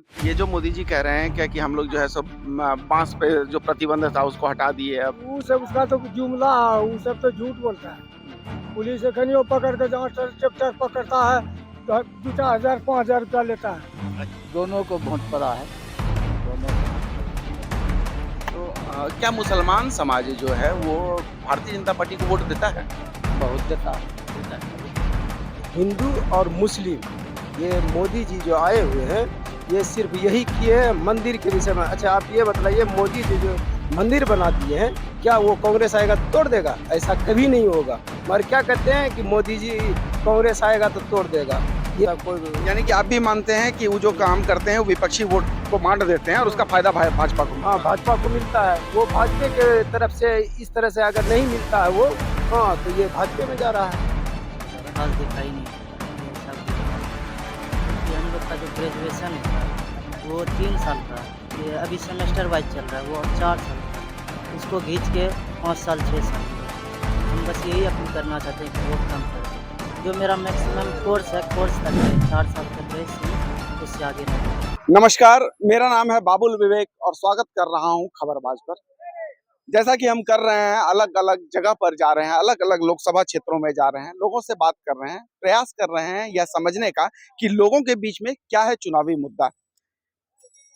ये जो मोदी जी कह रहे हैं क्या कि हम लोग जो है सब बांस पे जो प्रतिबंध था उसको हटा दिए अब। वो सब उसका तो जुमला है, वो सब तो झूठ बोलता है। पुलिस एखन पकड़ के जहाँ ट्रैक्टर पकड़ता है तो 2-4 हजार 5 हजार रुपया लेता है। दोनों को वोट पड़ा है। दोनों तो क्या मुसलमान समाज जो है वो भारतीय जनता पार्टी को वोट देता है? बहुत देता देता है। हिंदू और मुस्लिम ये मोदी जी जो आए हुए हैं ये सिर्फ यही किए हैं मंदिर के विषय में। अच्छा आप ये बताइए मोदी जी जो मंदिर बना दिए हैं क्या वो कांग्रेस आएगा तो तोड़ देगा? ऐसा कभी नहीं होगा। मगर क्या कहते हैं कि मोदी जी कांग्रेस आएगा तो तोड़ देगा, ये कोई यानी कि आप भी मानते हैं कि वो जो काम करते हैं वो विपक्षी वोट को बांट देते हैं और उसका फायदा भाजपा को। हाँ भाजपा को मिलता है। वो भाजपा के तरफ से इस तरह से अगर नहीं मिलता है वो हाँ तो ये भाजपा में जा रहा है। खास दिखाई नहीं ये सब कि हम लोग का जो ग्रेजुएशन है वो 3 साल का, ये अभी सेमेस्टर वाइज चल रहा है, वो 4 साल का, उसको खींच के 5 साल 6 साल हम बस यही अपील करना चाहते हैं कि वो कम करें। जो मेरा मैक्सिमम कोर्स है, कोर्स तक है 4 साल तक है, उससे आगे नहीं। नमस्कार, मेरा नाम है बाबुल विवेक और स्वागत कर रहा हूं खबरबाज पर। जैसा कि हम कर रहे हैं, अलग अलग जगह पर जा रहे हैं, अलग अलग लोकसभा क्षेत्रों में जा रहे हैं, लोगों से बात कर रहे हैं, प्रयास कर रहे हैं यह समझने का कि लोगों के बीच में क्या है चुनावी मुद्दा।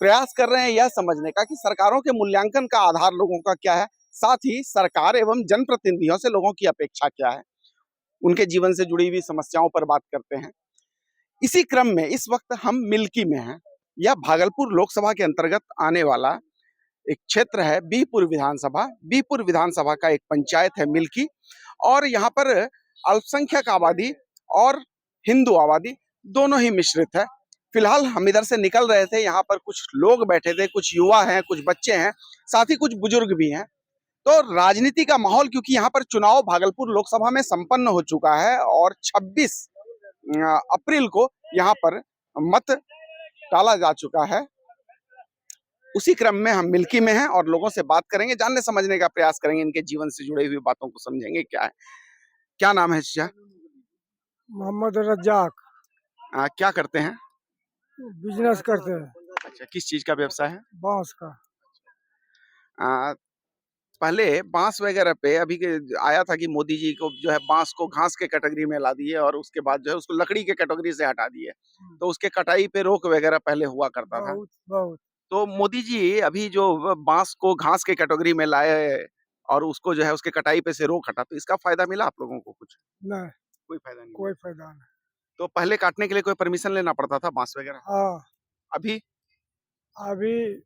प्रयास कर रहे हैं यह समझने का कि सरकारों के मूल्यांकन का आधार लोगों का क्या है, साथ ही सरकार एवं जनप्रतिनिधियों से लोगों की अपेक्षा क्या है, उनके जीवन से जुड़ी हुई समस्याओं पर बात करते हैं। इसी क्रम में इस वक्त हम मिल्की में हैं। यह भागलपुर लोकसभा के अंतर्गत आने वाला एक क्षेत्र है बीहपुर विधानसभा। बीहपुर विधानसभा का एक पंचायत है मिल्की और यहाँ पर अल्पसंख्यक आबादी और हिंदू आबादी दोनों ही मिश्रित है। फिलहाल हम इधर से निकल रहे थे, यहाँ पर कुछ लोग बैठे थे, कुछ युवा हैं, कुछ बच्चे हैं, साथ ही कुछ बुजुर्ग भी हैं। तो राजनीति का माहौल, क्योंकि यहाँ पर चुनाव भागलपुर लोकसभा में संपन्न हो चुका है और 26 अप्रैल को यहाँ पर मत डाला जा चुका है। उसी क्रम में हम मिल्की में हैं और लोगों से बात करेंगे, जानने समझने का प्रयास करेंगे, इनके जीवन से जुड़ी हुई बातों को समझेंगे क्या है। क्या नाम है चाचा? मोहम्मद रज्जाक क्या करते हैं? बिजनेस करते हैं, अच्छा, किस चीज का व्यवसाय है? बांस का। आ, पहले बांस वगैरह पे अभी आया था कि मोदी जी को जो है बांस को घास के कैटेगरी में ला दिए और उसके बाद जो है उसको लकड़ी के कैटेगरी से हटा दिए, तो उसके कटाई पे रोक वगैरह पहले हुआ करता था। बहुत बहुत तो मोदी जी अभी जो बांस को घास के कैटेगरी में लाए और उसको जो है उसके कटाई पे से रोक हटा, तो इसका फायदा मिला आप लोगों को कुछ? नहीं, कोई फायदा नहीं। कोई फायदा नहीं। तो पहले काटने के लिए कोई परमिशन लेना पड़ता था बांस वगैरह? हाँ अभी अभी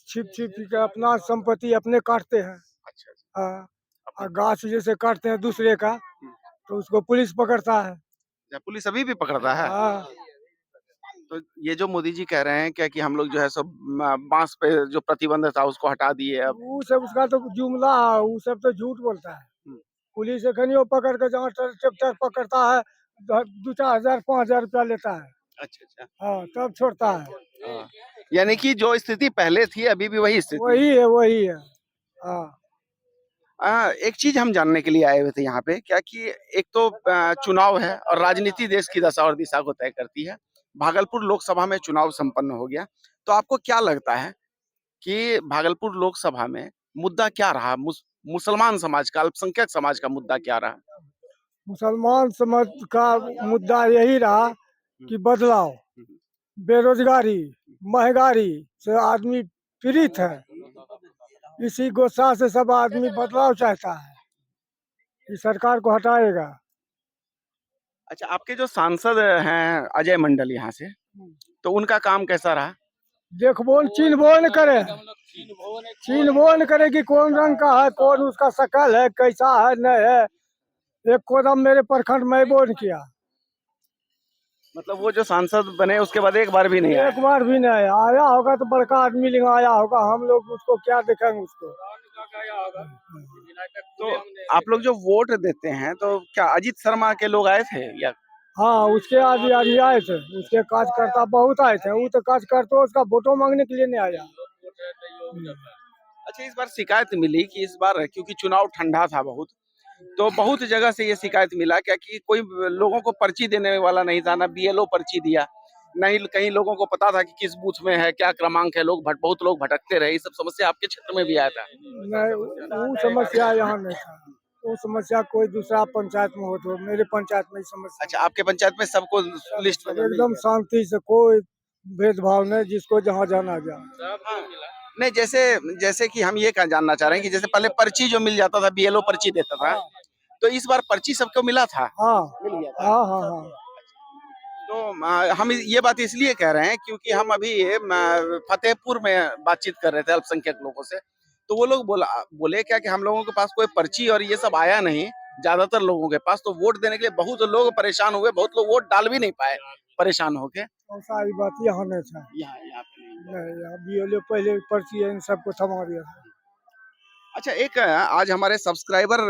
छिप छिप के अपना संपत्ति अपने काटते हैं। अच्छा अच्छा। हाँ और गाछ जैसे काटते हैं दूसरे का तो उसको पुलिस पकड़ता है। क्या पुलिस अभी भी पकड़ता है? हाँ तो ये जो मोदी जी कह रहे हैं क्या कि हम लोग जो है सब बांस पे जो प्रतिबंध था उसको हटा दिए अब। वो सब उसका तो जुमला है, वो सब तो झूठ बोलता है। हम्म। पुलिस एखन पकड़ के जहाँ ट्रैक्टर पकड़ता है 2-4 हजार 5 हजार रुपया लेता है। अच्छा अच्छा। हाँ तब छोड़ता है। हाँ। यानी कि जो स्थिति पहले थी अभी भी वही स्थिति है। वही है वही है। हाँ एक चीज हम जानने के लिए आए हुए थे यहाँ पे, क्या कि एक तो चुनाव है और राजनीति देश की दशा और दिशा को तय करती है। भागलपुर लोकसभा में चुनाव संपन्न हो गया, तो आपको क्या लगता है कि भागलपुर लोकसभा में मुद्दा क्या रहा? मुसलमान समाज का, अल्पसंख्यक समाज का मुद्दा क्या रहा? मुसलमान समाज का मुद्दा यही रहा कि बदलाव, हम्म। बेरोजगारी, महंगाई से आदमी पीड़ित है। इसी गुस्सा से सब आदमी बदलाव चाहता है कि सरकार को हटाएगा। अच्छा, आपके जो सांसद हैं अजय मंडल यहाँ से, तो उनका काम कैसा रहा? देखबो चिन्हबो न करे, चिन्हबो न करे कि कौन रंग का है, कौन उसका शकल है, कैसा है नहीं है। एक कदम मेरे प्रखंड में वो न किया, मतलब वो जो सांसद बने उसके बाद एक बार भी नहीं आया? एक बार भी नहीं आया होगा तो बड़का आदमी लेंगे आया होगा, हम लोग उसको क्या देखेंगे उसको। तो आप लोग जो वोट देते हैं तो क्या अजीत शर्मा के लोग आए थे या? हाँ उसके आदमी आदमी आए थे, उसके कार्यकर्ता बहुत आए थे। वो तो कार्यकर्ता उसका वोटो मांगने के लिए नहीं आया। अच्छा, इस बार शिकायत मिली कि इस बार क्योंकि चुनाव ठंडा था बहुत, तो बहुत जगह से ये शिकायत मिला क्या कि कोई लोगों को पर्ची देने वाला नहीं था, ना बीएलओ पर्ची दिया, नहीं कहीं लोगों को पता था कि किस बूथ में है, क्या क्रमांक है, बहुत लोग भटकते रहे, ये सब समस्या आपके क्षेत्र में भी आया था? नहीं, वो समस्या यहाँ नहीं था। वो समस्या कोई दूसरा पंचायत में हो तो मेरे पंचायत में ही समस्या अच्छा, आपके पंचायत में सबको लिस्ट में मिल एकदम गया? शांति से, कोई भेदभाव नहीं, जिसको जहाँ जाना जा। हाँ। नहीं जैसे जैसे कि हम ये जानना चाह रहे हैं कि जैसे पहले पर्ची जो मिल जाता था, बीएलओ पर्ची देता था, तो इस बार पर्ची सबको मिला था? हाँ मिल गया था। हाँ हाँ हाँ। तो हम ये बात इसलिए कह रहे हैं क्योंकि हम अभी फतेहपुर में बातचीत कर रहे थे अल्पसंख्यक लोगों से, तो वो लोग बोले क्या कि हम लोगों के पास कोई पर्ची और ये सब आया नहीं ज्यादातर लोगों के पास, तो वोट देने के लिए बहुत लोग परेशान हुए, बहुत लोग वोट डाल भी नहीं पाए परेशान होके। और सारी बात यहाँ नहीं था। यहाँ यहाँ पे नहीं। नहीं, यहाँ बीएलओ पहले पर्ची इन सबको थमा दिया था। अच्छा, एक आज हमारे सब्सक्राइबर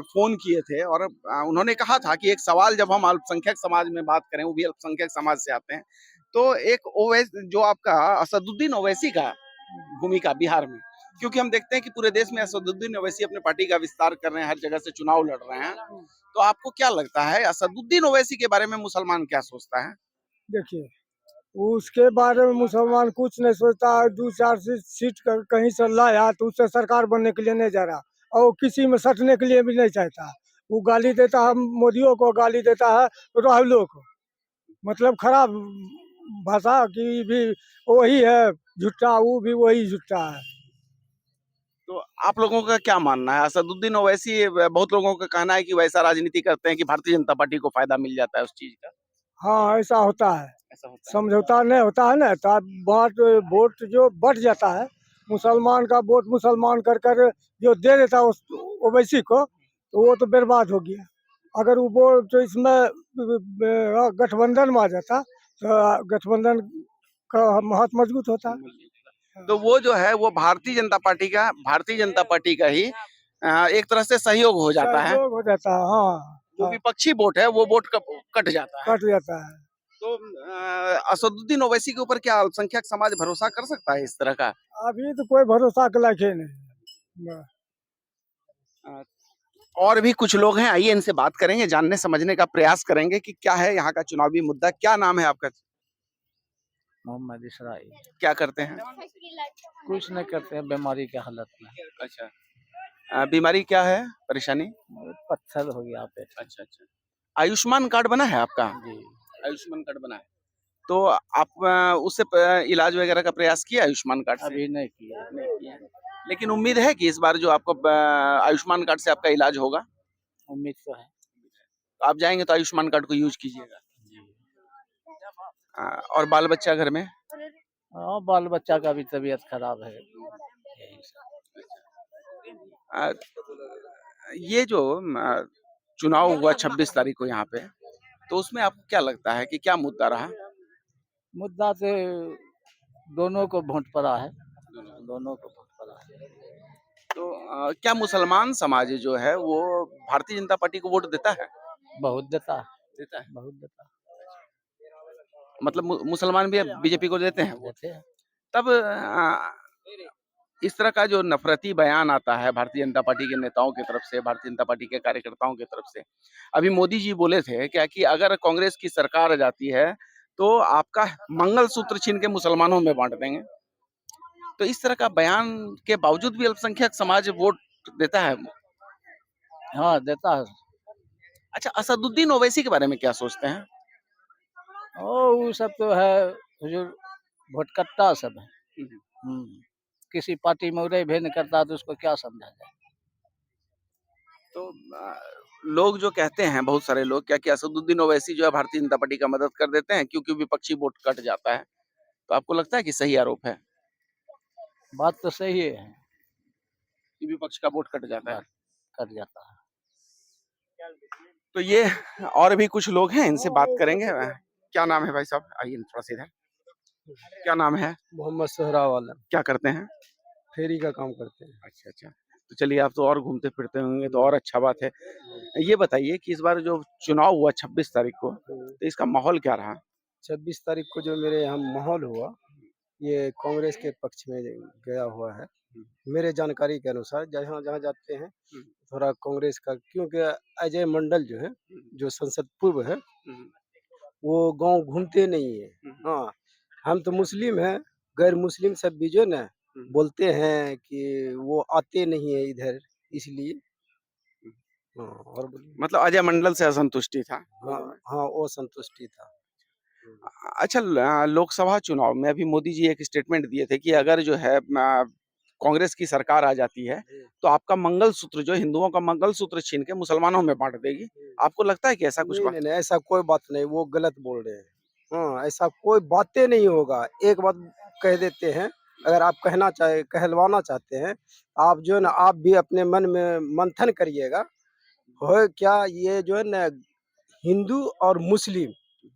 फोन किए थे और उन्होंने कहा था कि एक सवाल, जब हम अल्पसंख्यक समाज में बात करें, वो भी अल्पसंख्यक समाज से आते हैं, तो एक जो आपका असदुद्दीन ओवैसी का भूमिका बिहार में, क्योंकि हम देखते हैं कि पूरे देश में असदुद्दीन ओवैसी अपने पार्टी का विस्तार कर रहे हैं, हर जगह से चुनाव लड़ रहे हैं, तो आपको क्या लगता है असदुद्दीन ओवैसी के बारे में मुसलमान क्या सोचता है? देखिए, उसके बारे में मुसलमान कुछ नहीं सोचता। 2-4 सीट कहीं से लाया तो उससे सरकार बनने के लिए नहीं जा रहा, और किसी में सटने के लिए भी नहीं चाहता। वो गाली देता है मोदियों को, गाली देता है राहुलों को, मतलब खराब भाषा की भी वही है झूठा, वो भी वही झूठा है। तो आप लोगों का क्या मानना है? असदुद्दीन ओवैसी, बहुत लोगों का कहना है कि वैसा राजनीति करते हैं कि भारतीय जनता पार्टी को फायदा मिल जाता है उस चीज का। हाँ, ऐसा होता है। ऐसा होता है? समझौता नहीं होता है ना, तो आप वोट जो बढ़ जाता है, मुसलमान का वोट मुसलमान कर कर जो दे देता है उस ओवैसी को, तो वो तो बर्बाद हो गया। अगर वो वोट तो इसमें गठबंधन में आ जाता तो गठबंधन का हाथ मजबूत होता। तो वो जो है वो भारतीय जनता पार्टी का ही एक तरह से सहयोग हो जाता है। सहयोग हो जाता है, हाँ। जो हाँ, विपक्षी वोट है वो वोट कट जाता है। कट जाता है। तो असदुद्दीन ओवैसी के ऊपर क्या अल्पसंख्यक समाज भरोसा कर सकता है इस तरह का? अभी तो कोई भरोसा के लायक ही नहीं। अ, और भी कुछ लोग हैं, आइए इनसे बात करेंगे, जानने समझने का प्रयास करेंगे कि क्या है यहाँ का चुनावी मुद्दा। क्या नाम है आपका? मोहम्मद इसराइल। क्या करते हैं? कुछ नहीं करते हैं, बीमारी के हालत में। अच्छा, बीमारी क्या है, परेशानी? पत्थर हो गया पेट। अच्छा अच्छा। आयुष्मान कार्ड बना है आपका? जी। आयुष्मान कार्ड बना है, तो आप उससे इलाज वगैरह का प्रयास किया आयुष्मान कार्ड से? अभी नहीं किया। नहीं किया है। लेकिन उम्मीद है कि इस बार जो आपको आयुष्मान कार्ड से आपका इलाज होगा? उम्मीद तो है। तो आप जाएंगे तो आयुष्मान कार्ड को यूज कीजिएगा। जी। और बाल बच्चा घर में? हाँ, बाल बच्चा का भी तबीयत खराब है। यही सब। आ, ये जो चुनाव हुआ 26 तारीख को यहाँ पे, तो उसमें आपको क्या लगता है कि क्या मुद्दा रहा? मुद्दा से दोनों को वोट पड़ा है। दोनों को वोट पड़ा है। तो क्या मुसलमान समाज जो है वो भारतीय जनता पार्टी को वोट देता है? बहुत देता है। देता है। बहुत देता है। मतलब मुसलमान भी बीजेपी को देते हैं वोट? देते हैं। तब इस तरह का जो नफरती बयान आता है भारतीय जनता पार्टी के नेताओं की तरफ से, भारतीय जनता पार्टी के कार्यकर्ताओं की तरफ से, अभी मोदी जी बोले थे क्या कि अगर कांग्रेस की सरकार आ जाती है तो आपका मंगलसूत्र छीन के मुसलमानों में बांट देंगे, तो इस तरह का बयान के बावजूद भी अल्पसंख्यक समाज वोट देता है? हाँ, देता है। अच्छा, असदुद्दीन ओवैसी के बारे में क्या सोचते हैं? वो सब तो है, हुजूर भोटकट्टा सब है। किसी पार्टी में उदय भी नहीं करता तो उसको क्या समझा जाए। तो लोग जो कहते हैं, बहुत सारे लोग, क्या कि असदुद्दीन ओवैसी जो है भारतीय जनता पार्टी का मदद कर देते हैं क्योंकि विपक्षी वोट कट जाता है, तो आपको लगता है कि सही आरोप है बात तो सही है। कि विपक्ष का वोट कट जाता है? कट जाता है। तो ये और भी कुछ लोग हैं, इनसे बात करेंगे। क्या नाम है भाई साहब? आइए थोड़ा सा इधर। क्या नाम है? मोहम्मद सोहरा वाला, क्या करते हैं? फेरी का काम करते हैं। अच्छा अच्छा। तो चलिए, आप तो और घूमते फिरते होंगे तो और अच्छा बात है। ये बताइए कि इस बार जो चुनाव हुआ 26 तारीख को, तो इसका माहौल क्या रहा? 26 तारीख को जो मेरे यहाँ माहौल हुआ, ये कांग्रेस के पक्ष में गया हुआ है। मेरे जानकारी के अनुसार जहाँ जहाँ जाते हैं थोड़ा कांग्रेस का, क्योंकि अजय मंडल जो है, जो संसद पूर्व है, वो गांव घूमते नहीं है। हाँ, हम तो मुस्लिम हैं, गैर मुस्लिम सब भी जो है ना बोलते हैं कि वो आते नहीं है इधर, इसलिए। हाँ, और बोलिए। मतलब अजय मंडल से असंतुष्टि था। हाँ, हाँ, वो संतुष्टि था। अच्छा, लोकसभा चुनाव में अभी मोदी जी एक स्टेटमेंट दिए थे कि अगर जो है कांग्रेस की सरकार आ जाती है तो आपका मंगलसूत्र, जो हिंदुओं का मंगलसूत्र छीन के मुसलमानों में बांट देगी। आपको लगता है कि ऐसा कुछ नहीं, बात? नहीं, नहीं, ऐसा कोई बात नहीं, वो गलत बोल रहे हैं। हाँ, ऐसा कोई बातें नहीं होगा। एक बात कह देते हैं, अगर आप कहलवाना चाहते हैं, आप जो है ना, आप भी अपने मन में मंथन करिएगा। हो क्या ये जो है ना हिंदू और मुस्लिम,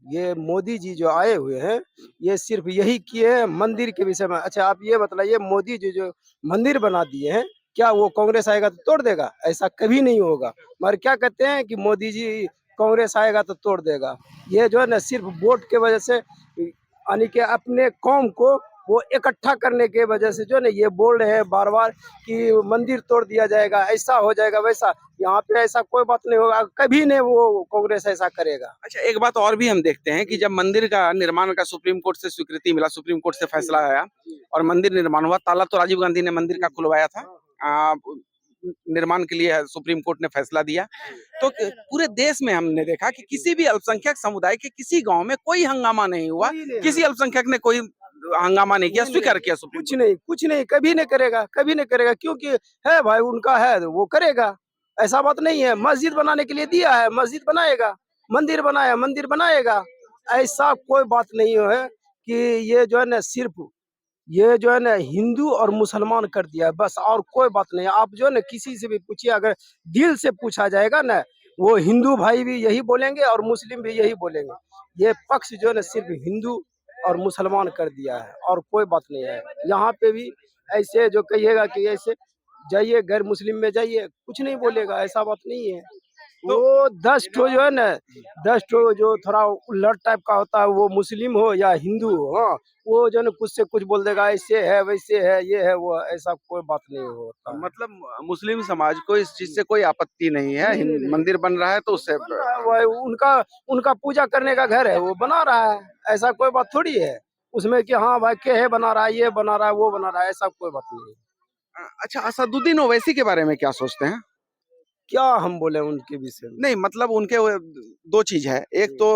ये मोदी जी जो आए हुए हैं, ये सिर्फ यही किए हैं मंदिर के विषय में। अच्छा, आप ये बतलाइए, मोदी जी जो मंदिर बना दिए हैं, क्या वो कांग्रेस आएगा तो तोड़ देगा? ऐसा कभी नहीं होगा। मगर क्या कहते हैं कि मोदी जी कांग्रेस आएगा तो तोड़ देगा। ये जो है ना सिर्फ वोट के वजह से, यानी कि अपने कौम को वो इकट्ठा करने के वजह से जो है ना ये बोल रहे हैं बार बार कि मंदिर तोड़ दिया जाएगा, ऐसा हो जाएगा, वैसा। यहाँ पे ऐसा कोई बात नहीं होगा, कभी नहीं वो कांग्रेस ऐसा करेगा। अच्छा, एक बात और भी हम देखते हैं कि जब मंदिर का निर्माण का सुप्रीम कोर्ट से स्वीकृति मिला, सुप्रीम कोर्ट से फैसला आया और मंदिर निर्माण हुआ, ताला तो राजीव गांधी ने मंदिर का खुलवाया था। आ, निर्माण के लिए सुप्रीम कोर्ट ने फैसला दिया। तो पूरे देश में हमने देखा कि किसी भी अल्पसंख्यक समुदाय के किसी गांव में कोई हंगामा नहीं हुआ, किसी अल्पसंख्यक ने कोई हंगामा नहीं किया, स्वीकार किया सुप्रीम कुछ नहीं, कभी नहीं करेगा, कभी नहीं करेगा, क्योंकि है भाई, उनका है, वो करेगा। ऐसा बात नहीं है। मस्जिद बनाने के लिए दिया है, मस्जिद बनाएगा। मंदिर बनाया, मंदिर बनाएगा। ऐसा कोई बात नहीं है कि ये जो है ना सिर्फ ये जो है ना हिंदू और मुसलमान कर दिया है, बस, और कोई बात नहीं। आप जो है ना किसी से भी पूछिए, अगर दिल से पूछा जाएगा ना, वो हिंदू भाई भी यही बोलेंगे और मुस्लिम भी यही बोलेंगे। ये पक्ष जो है ना सिर्फ हिंदू और मुसलमान कर दिया है, और कोई बात नहीं है। यहाँ पे भी ऐसे जो कहिएगा कि ऐसे जाइए गैर मुस्लिम में जाइए, कुछ नहीं बोलेगा, ऐसा बात नहीं है। वो 10 ठो जो है ना, 10 ठो जो थोड़ा उल्लट टाइप का होता है, वो मुस्लिम हो या हिंदू हो, हाँ, वो जो है ना कुछ से कुछ बोल देगा, ऐसे है, वैसे है, ये है, वो, ऐसा कोई बात नहीं होता है। मतलब मुस्लिम समाज को इस चीज से कोई आपत्ति नहीं है। मंदिर बन रहा है तो उससे वो उनका उनका पूजा करने का घर है, वो बना रहा है, ऐसा कोई बात थोड़ी है उसमें कि हाँ भाई के है बना रहा है, ये बना रहा है, वो बना रहा है, ऐसा कोई बात नहीं है। अच्छा, असदुद्दीन ओवैसी के बारे में क्या सोचते हैं? क्या हम बोले उनके विषय में? नहीं, मतलब उनके दो चीज है। एक तो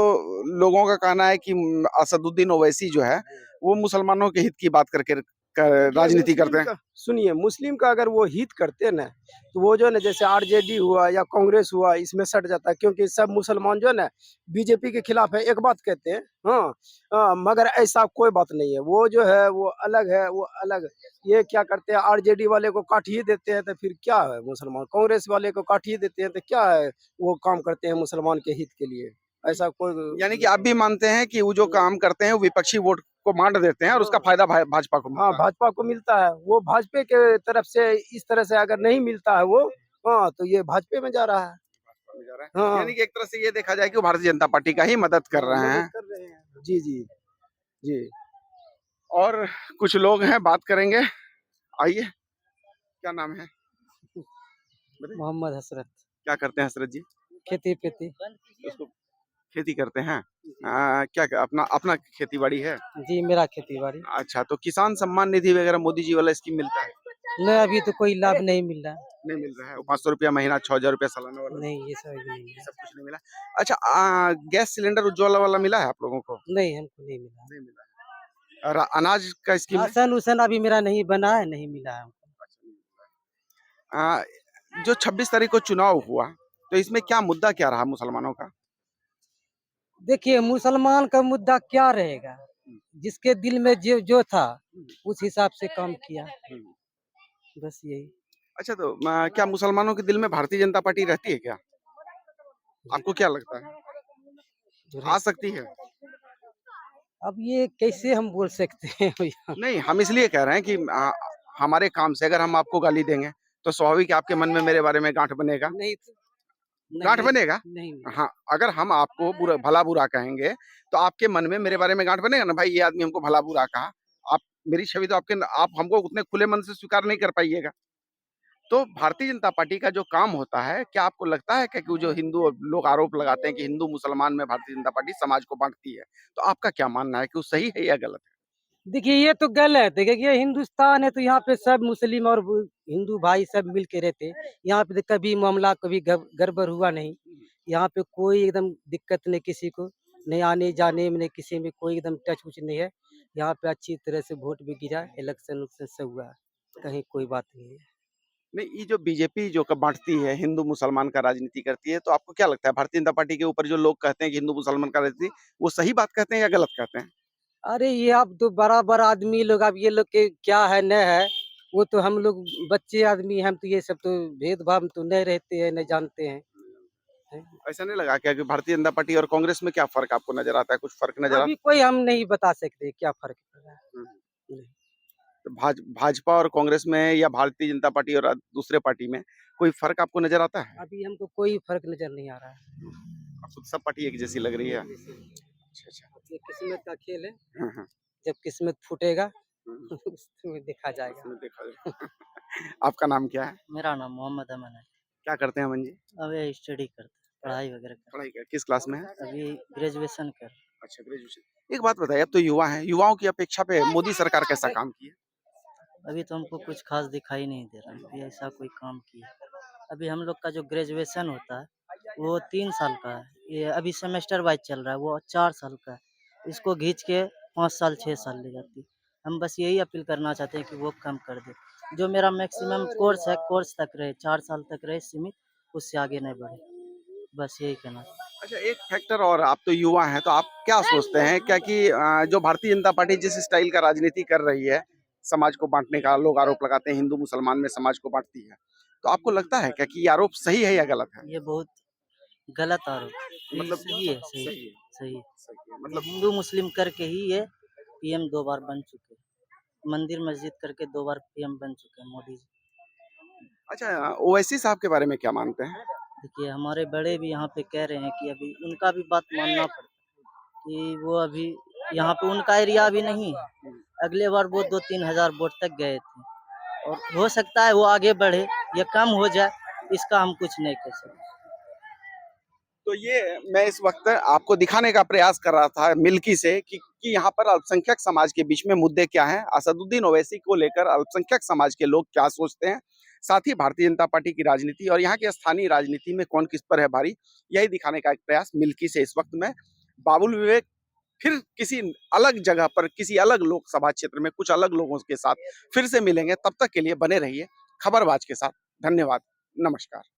लोगों का कहना है कि असदुद्दीन ओवैसी जो है वो मुसलमानों के हित की बात करके राजनीति करते हैं। सुनिए, मुस्लिम का अगर वो हित करते हैं ना, तो वो जो है ना जैसे आरजेडी हुआ या कांग्रेस हुआ, इसमें सट जाता है, क्योंकि सब मुसलमान जो है ना बीजेपी के खिलाफ है, एक बात कहते हैं। हाँ, मगर ऐसा कोई बात नहीं है। वो जो है वो अलग है, वो अलग। ये क्या करते हैं, आरजेडी वाले को काट ही देते हैं, तो फिर क्या है, मुसलमान कांग्रेस वाले को काट ही देते हैं, तो क्या है, वो काम करते हैं मुसलमान के हित के लिए। ऐसा कोई, यानी कि आप भी मानते हैं कि वो जो काम करते हैं वो विपक्षी वोट को बांट देते हैं और उसका फायदा भाजपा को मिलता हाँ, है। भाजपा को मिलता है। वो भाजपा के तरफ से इस तरह से अगर नहीं मिलता है वो, हाँ, तो ये भाजपा में जा रहा है। हाँ, यानी कि एक तरह से ये देखा जाए कि वो भारतीय जनता पार्टी का ही मदद कर रहे हैं। कर रहे हैं। जी, जी, जी। और कुछ लोग हैं, बात करेंगे। आइए, क्या नाम है? मोहम्मद हसरत, क्या करते हैं हसरत जी? खेती पेती। उसको खेती करते हैं। क्या अपना अपना खेती बाड़ी है? जी, मेरा खेती बाड़ी। अच्छा, तो किसान सम्मान निधि वगैरह मोदी जी वाला स्कीम मिलता है? नहीं, अभी तो कोई लाभ नहीं मिल रहा। नहीं मिल रहा है। 500 रुपया महीना, 6000 रुपया सालाना वाला? नहीं, ये सब अभी नहीं मिला। सब कुछ नहीं मिला। अच्छा, गैस सिलेंडर उज्ज्वला वाला मिला है आप लोगों को? नहीं, हमको नहीं मिला। नहीं मिला है। और अनाज का स्कीम है? राशन उसन अभी मेरा नहीं बना है, नहीं मिला है हमको। जो 26 तारीख को चुनाव हुआ, तो इसमें क्या मुद्दा क्या रहा मुसलमानों का? देखिए, मुसलमान का मुद्दा क्या रहेगा, जिसके दिल में जो था उस हिसाब से काम किया, बस यही। अच्छा, तो क्या मुसलमानों के दिल में भारतीय जनता पार्टी रहती है क्या? आपको क्या लगता है? आ सकती है? अब ये कैसे हम बोल सकते हैं भैया? नहीं, हम इसलिए कह रहे हैं कि हमारे काम से अगर हम आपको गाली देंगे तो स्वाभाविक है आपके मन में मेरे बारे में गांठ बनेगा। नहीं तो गांठ बनेगा? नहीं। हाँ, अगर हम आपको भला बुरा कहेंगे तो आपके मन में मेरे बारे में गांठ बनेगा ना, भाई ये आदमी हमको भला बुरा कहा। आप मेरी छवि तो आप हमको उतने खुले मन से स्वीकार नहीं कर पाइएगा। तो भारतीय जनता पार्टी का जो काम होता है, क्या आपको लगता है क्या कि वो जो हिंदू लोग आरोप लगाते हैं कि हिंदू मुसलमान में भारतीय जनता पार्टी समाज को बांटती है, तो आपका क्या मानना है कि वो सही है या गलत है? देखिए ये तो गलत है क्योंकि ये हिंदुस्तान है तो यहाँ पे सब मुस्लिम और हिंदू भाई सब मिल के रहते हैं। यहाँ पे तो कभी मामला कभी गड़बड़ हुआ नहीं। यहाँ पे कोई एकदम दिक्कत नहीं किसी को, नहीं आने जाने में नहीं किसी में कोई एकदम टच उच नहीं है। यहाँ पे अच्छी तरह से वोट भी गिरा, इलेक्शन उलेक्शन से हुआ है, कहीं कोई बात नहीं है। नहीं, ये जो बीजेपी जो बांटती है, हिंदू मुसलमान का राजनीति करती है, तो आपको क्या लगता है भारतीय जनता पार्टी के ऊपर जो लोग कहते हैं कि हिंदू मुसलमान का राजनीति, वो सही बात कहते हैं या गलत कहते हैं? अरे ये आप तो बराबर आदमी लोग, अब ये लोग के क्या है न है, वो तो हम लोग बच्चे आदमी हम तो ये सब तो भेदभाव तो नहीं रहते हैं, नहीं जानते हैं। ऐसा नहीं लगा क्या कि भारतीय जनता पार्टी और कांग्रेस में क्या फर्क आपको नजर आता है? कुछ फर्क नजर आता अभी कोई हम नहीं बता सकते क्या फर्क पड़ रहा है। है? नहीं। तो भाजपा और कांग्रेस में या भारतीय जनता पार्टी और दूसरे पार्टी में कोई फर्क आपको नजर आता है? अभी हमको कोई फर्क नजर नहीं आ रहा है। आपको तो सब पार्टी एक जैसी लग रही है। अच्छा अच्छा। ये किस्मत का खेल है, हाँ, हाँ, जब किस्मत फूटेगा हाँ, उसमें देखा जाएगा। उसमें देखा जाए। आपका नाम क्या है? मेरा नाम मोहम्मद अमन है। क्या करते हैं अमन जी? अभी स्टडी करते, पढ़ाई वगैरह कर, पढ़ाई कर किस क्लास में है? अभी ग्रेजुएशन कर। अच्छा, ग्रेजुएशन। एक बात बताइए, अब तो युवा हैं, युवाओं की अपेक्षा पे मोदी सरकार कैसा काम की है? अभी तो हमको कुछ खास दिखाई नहीं दे रहा है कि ऐसा कोई काम किया। अभी हम लोग का जो ग्रेजुएशन होता है वो 3 साल का है, ये अभी सेमेस्टर वाइज चल रहा है, वो 4 साल का है। इसको खींच के 5 साल 6 साल ले जाती है। हम बस यही अपील करना चाहते हैं कि वो कम कर दे। जो मेरा मैक्सिमम कोर्स है, कोर्स तक रहे, 4 साल तक रहे सीमित, उससे आगे नहीं बढ़े। बस यही कहना। अच्छा, एक फैक्टर और, आप तो युवा हैं, तो आप क्या सोचते हैं क्या कि जो भारतीय जनता पार्टी जिस स्टाइल का राजनीति कर रही है, समाज को बांटने का लोग आरोप लगाते हैं, हिंदू मुसलमान में समाज को बांटती है, तो आपको लगता है क्या कि ये आरोप सही है या गलत है? ये बहुत गलत आरोप। ये मतलब सही है, सही सही है, सही है। सही है। मतलब मतलब हिंदू मुस्लिम करके ही ये पीएम 2 बार बन चुके हैं। मंदिर मस्जिद करके 2 बार पीएम बन चुके हैं मोदी जी। अच्छा, ओवैसी साहब के बारे में क्या मानते हैं? देखिए हमारे बड़े भी यहाँ पे कह रहे हैं कि अभी उनका भी बात मानना पड़ता है कि वो अभी यहाँ पे उनका एरिया भी नहीं है। अगले बार वो 2-3 हजार वोट तक गए थे और हो सकता है वो आगे बढ़े या कम हो जाए, इसका हम कुछ नहीं कह सकते। तो ये मैं इस वक्त आपको दिखाने का प्रयास कर रहा था मिल्की से कि यहाँ पर अल्पसंख्यक समाज के बीच में मुद्दे क्या हैं, असदुद्दीन ओवैसी को लेकर अल्पसंख्यक समाज के लोग क्या सोचते हैं, साथ ही भारतीय जनता पार्टी की राजनीति और यहाँ की स्थानीय राजनीति में कौन किस पर है भारी, यही दिखाने का एक प्रयास मिल्की से इस वक्त मैं बाबुल विवेक फिर किसी अलग जगह पर किसी अलग लोकसभा क्षेत्र में कुछ अलग लोगों के साथ फिर से मिलेंगे। तब तक के लिए बने रहिए खबरबाज के साथ। धन्यवाद, नमस्कार।